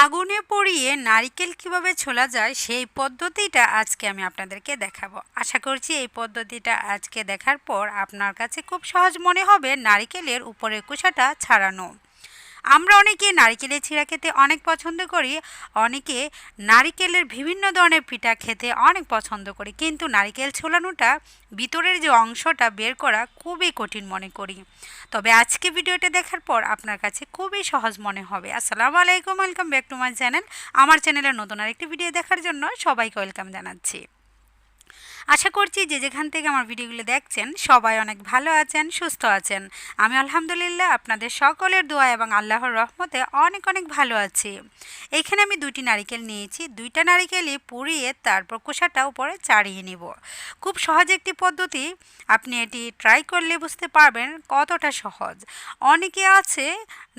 আগুনে পুড়িয়ে নারকেল কিভাবে ছোলা যায় সেই পদ্ধতিটা আজকে আমি আপনাদেরকে দেখাবো। আশা করছি এই পদ্ধতিটা আজকে দেখার পর আপনার কাছে খুব সহজ মনে হবে নারকেলের উপরের খোসাটা ছাড়ানো। আমরা অনেকে নারিকেলের ছিঁড়া খেতে অনেক পছন্দ করি, অনেকে নারিকেলের বিভিন্ন ধরনের পিঠা খেতে অনেক পছন্দ করি, কিন্তু নারিকেল ছোলানোটা ভিতরের যে অংশটা বের করা খুবই কঠিন মনে করি। তবে আজকে ভিডিওটা দেখার পর আপনার কাছে খুবই সহজ মনে হবে। আসসালামু আলাইকুম, welcome back to my channel. আমার চ্যানেলের নতুন আরেকটি ভিডিও দেখার জন্য সবাইকে ওয়েলকাম জানাচ্ছি। আশা করছি যে যেখান থেকে আমার ভিডিওগুলো দেখছেন সবাই অনেক ভালো আছেন, সুস্থ আছেন। আমি আলহামদুলিল্লাহ আপনাদের সকলের দোয়া এবং আল্লাহর রহমতে অনেক অনেক ভালো আছি। এইখানে আমি দুইটি নারিকেল নিয়েছি, দুইটা নারিকেলই পুড়িয়ে তারপর খোসাটা উপরে ছাড়িয়ে নিব। খুব সহজ একটি পদ্ধতি, আপনি এটি ট্রাই করলে বুঝতে পারবেন কতটা সহজ। অনেকে আছে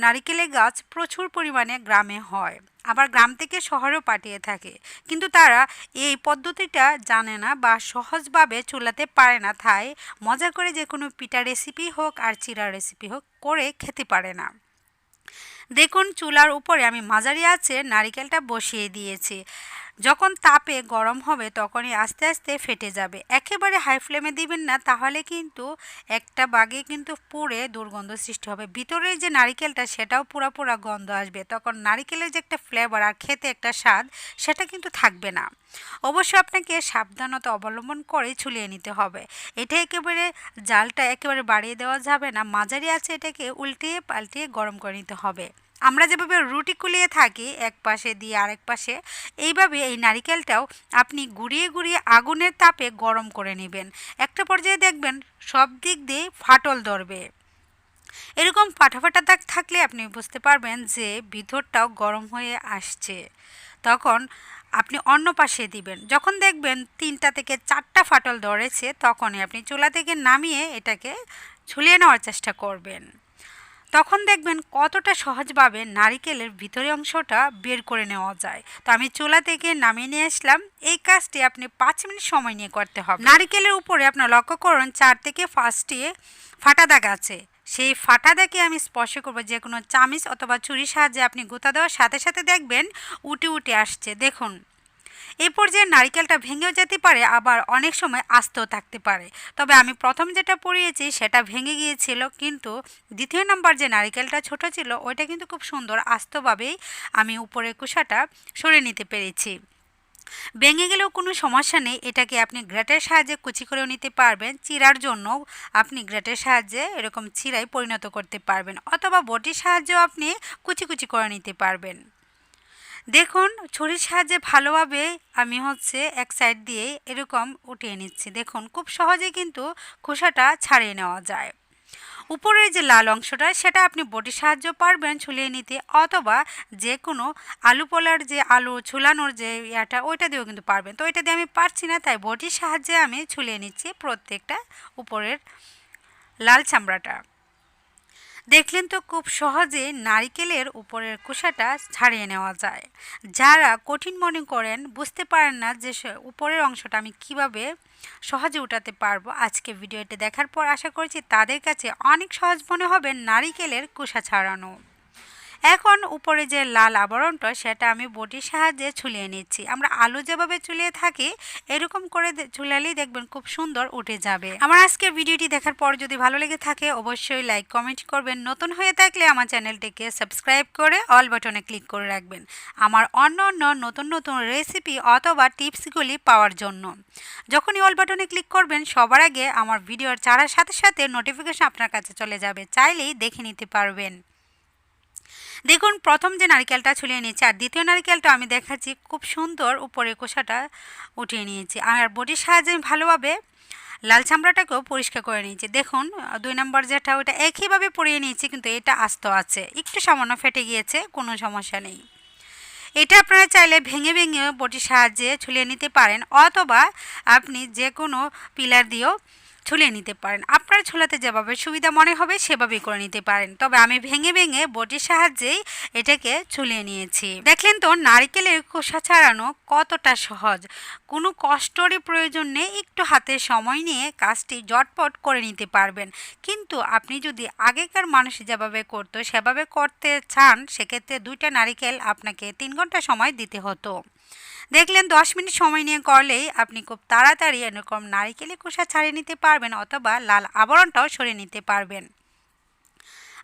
নারিকেলের গাছ প্রচুর পরিমাণে গ্রামে হয়, আবার গ্রাম থেকে শহরেও পাঠিয়ে থাকে, কিন্তু তারা এই পদ্ধতিটা জানে না বা সহজভাবে চুলাতে পারে না, তাই মজা করে যে কোনো পিঠা রেসিপি হোক আর চিড়া রেসিপি হোক করে খেতে পারে না। দেখুন চুলার উপরে আমি মাঝারি আঁচে নারিকেলটা বসিয়ে দিয়েছি। যখন তাপে গরম হবে তখনই আস্তে আস্তে ফেটে যাবে। একেবারে হাই ফ্লেমে দিবেন না, তাহলে কিন্তু একটা বাগে কিন্তু পুড়ে দুর্গন্ধ সৃষ্টি হবে। ভিতরের যে নারিকেলটা সেটাও পুরা গন্ধ আসবে, তখন নারিকেলের যে একটা ফ্লেভার আর খেতে একটা স্বাদ সেটা কিন্তু থাকবে না। অবশ্যই আপনাকে সাবধানতা অবলম্বন করে ছুলিয়ে নিতে হবে। এটা একেবারে জালটা একেবারে বাড়িয়ে দেওয়া যাবে না, মাঝারি আছে এটাকে উল্টিয়ে পাল্টিয়ে গরম করে নিতে হবে। আমরা যেভাবে রুটি কুলিয়ে থাকি এক পাশে দিয়ে আরেক পাশে, এইভাবে এই নারিকেলটাও আপনি ঘুরিয়ে ঘুরিয়ে আগুনের তাপে গরম করে নেবেন। একটা পর্যায়ে দেখবেন সব দিক দিয়ে ফাটল ধরবে। এরকম ফাটা ফাটা দাগ থাকলে আপনি বুঝতে পারবেন যে ভিতরটাও গরম হয়ে আসছে। তখন আপনি অন্য পাশে দিবেন। যখন দেখবেন 3টা থেকে 4টা ফাটল ধরেছে, তখনই আপনি চুলা থেকে নামিয়ে এটাকে ঝুলিয়ে নেওয়ার চেষ্টা করবেন। তখন দেখবেন কতটা সহজভাবে নারিকেলের ভিতরের অংশটা বের করে নেওয়া যায়। তো আমি চুলা থেকে নামিয়ে নিয়ে আসলাম। এই কাজটি আপনি 5 মিনিট সময় নিয়ে করতে হবে। নারিকেলের উপরে আপনার লক্ষ্য করুন 4 থেকে 5টি ফাটা দাগ আছে। সেই ফাটা দাগে আমি স্পর্শ করব, যে কোনো চামিচ অথবা ছুরির সাহায্যে আপনি গুঁতা দেওয়ার সাথে সাথে দেখবেন উঠে উঠে আসছে। দেখুন এই পর্যায়ে নারিকেলটা ভেঙেও যেতে পারে, আবার অনেক সময় আস্তেও থাকতে পারে। তবে আমি প্রথম যেটা পরিয়েছি সেটা ভেঙে গিয়েছিল, কিন্তু দ্বিতীয় নাম্বার যে নারিকেলটা ছোট ছিল ওইটা কিন্তু খুব সুন্দর আস্তভাবেই আমি উপরের কুসাটা সরিয়ে নিতে পেরেছি। ভেঙে গেলেও কোনো সমস্যা নেই, এটাকে আপনি গ্রেটের সাহায্যে কুচি করেও নিতে পারবেন। চিরার জন্য আপনি গ্রেটের সাহায্যে এরকম চিরায় পরিণত করতে পারবেন, অথবা বটির সাহায্যেও আপনি কুচি কুচি করে নিতে পারবেন। দেখুন ছুরির সাহায্যে ভালোভাবে আমি এক সাইড দিয়ে এরকম উঠিয়ে নিচ্ছি। দেখুন খুব সহজে কিন্তু খোসাটা ছাড়িয়ে নেওয়া যায়। উপরের যে লাল অংশটা সেটা আপনি বটির সাহায্যে পারবেন ছুলিয়ে নিতে, অথবা যে কোনো আলু পোলার যে আলু ছুলানোর যে ইয়াটা ওইটা দিয়েও কিন্তু পারবেন। তো এটা দিয়ে আমি পারছি না, তাই বটির সাহায্যে আমি ছুলিয়ে নিচ্ছি প্রত্যেকটা উপরের লাল চামড়াটা। দেখলেন তো খুব সহজে নারিকেলের উপরের খোসাটা ছাড়িয়ে নেওয়া যায়। যারা কঠিন মনে করেন, বুঝতে পারেন না যে উপরের অংশটা আমি কিভাবে সহজে উঠাতে পারবো, আজকে ভিডিওটি দেখার পর আশা করছি তাদের কাছে অনেক সহজ মনে হবে নারিকেলের খোসা ছাড়ানো। এখন উপরে যে লাল আবরণটা সেটা আমি বটির সাহায্যে ছুলিয়ে নিচ্ছি। আমরা আলু যেভাবে ছুলিয়ে থাকি এরকম করে ছুলালেই দেখবেন খুব সুন্দর উঠে যাবে। আমার আজকের ভিডিওটি দেখার পর যদি ভালো লেগে থাকে অবশ্যই লাইক কমেন্ট করবেন। নতুন হয়ে থাকলে আমার চ্যানেলটিকে সাবস্ক্রাইব করে অল বাটনে ক্লিক করে রাখবেন আমার অন্য অন্য নতুন নতুন রেসিপি অথবা টিপসগুলি পাওয়ার জন্য। যখনই অল বাটনে ক্লিক করবেন সবার আগে আমার ভিডিওর ছাড়ার সাথে সাথে নোটিফিকেশন আপনার কাছে চলে যাবে, চাইলেই দেখে নিতে পারবেন। দেখুন প্রথম যে নারকেলটা ছুলিয়ে নিয়েছি আর দ্বিতীয় নারকেলটা আমি দেখাচ্ছি, খুব সুন্দর উপরে কোষাটা উঠিয়ে নিয়েছি। আর বটির সাহায্যে আমি ভালোভাবে লাল চামড়াটাকেও পরিষ্কার করে নিয়েছি। দেখুন 2 নম্বর যেটা ওইটা একইভাবে পরিয়ে নিয়েছি, কিন্তু এটা আস্ত আছে, একটু সামান্য ফেটে গিয়েছে, কোনো সমস্যা নেই। এটা আপনারা চাইলে ভেঙে ভেঙে বটির সাহায্যে ছুলিয়ে নিতে পারেন, অথবা আপনি যে কোনো পিলার দিয়েও ছুলিয়ে নিতে পারেন। আপনার ছোলাতে যেভাবে সুবিধা মনে হবে সেভাবেই করে নিতে পারেন, তবে আমি ভেঙে ভেঙে বটির সাহায্যেই এটাকে ছুলিয়ে নিয়েছি। দেখলেন তো নারকেলের খোসা ছাড়ানো কতটা সহজ, কোনো কষ্টরই প্রয়োজন নেই। একটু হাতে সময় নিয়ে কাজটি ঝটপট করে নিতে পারবেন। কিন্তু আপনি যদি আগেকার মানুষ যেভাবে করতো সেভাবে করতে চান, সেক্ষেত্রে 2টা নারিকেল আপনাকে 3 ঘন্টা সময় দিতে হতো। দেখলেন 10 মিনিট সময় নিয়ে করলেই আপনি খুব তাড়াতাড়ি এরকম নারিকেলের খোসা ছাড়িয়ে নিতে পারবেন, অথবা লাল আবরণটাও সরিয়ে নিতে পারবেন।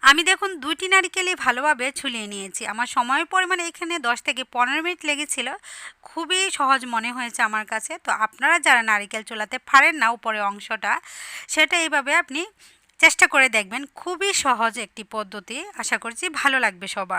আমি দেখুন 2টি নারিকেলই ভালোভাবে ছুলিয়ে নিয়েছি। আমার সময়ের পরিমাণ এখানে 10 থেকে 15 মিনিট লেগেছিল। খুবই সহজ মনে হয়েছে আমার কাছে। তো আপনারা যারা নারিকেল চুলাতে পারেন না উপরের অংশটা, সেটা এইভাবে আপনি চেষ্টা করে দেখবেন। খুবই সহজ একটি পদ্ধতি, আশা করছি ভালো লাগবে সবার।